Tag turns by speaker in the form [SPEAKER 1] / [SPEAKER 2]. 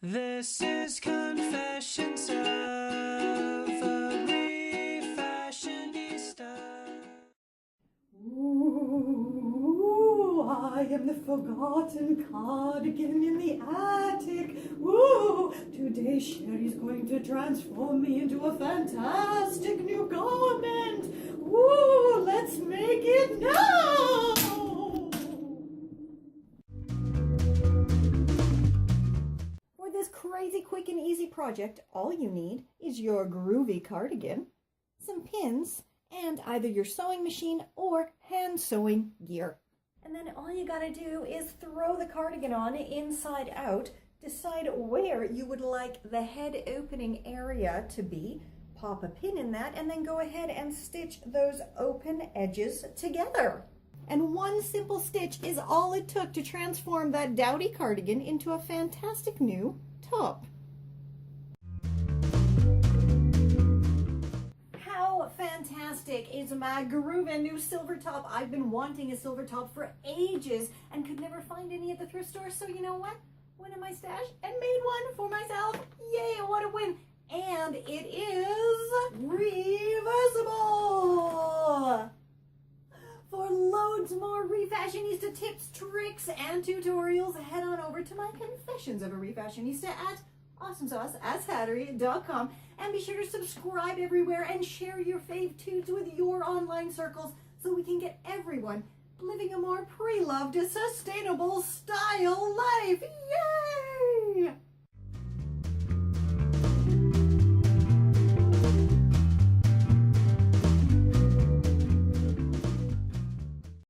[SPEAKER 1] This is Confessions of a Refashionista.
[SPEAKER 2] Ooh, I am the forgotten cardigan in the attic. Ooh, today Sherry's going to transform me into a fantastic new garment. Ooh, let's make it now! For this crazy quick and easy project, all you need is your groovy cardigan, some pins, and either your sewing machine or hand sewing gear. And then all you gotta do is throw the cardigan on inside out, decide where you would like the head opening area to be, pop a pin in that, and then go ahead and stitch those open edges together. And one simple stitch is all it took to transform that dowdy cardigan into a fantastic new top. How fantastic is my groovy new silver top? I've been wanting a silver top for ages and could never find any at the thrift store, so you know what? Went in my stash and made one for myself. Yay, what a win! And it is reversible! For loads more Refashionista tips, tricks, and tutorials, head on over to my Confessions of a Refashionista at awesomesauceashattery.com and be sure to subscribe everywhere and share your fave tunes with your online circles so we can get everyone living a more pre-loved, sustainable style life. Yay!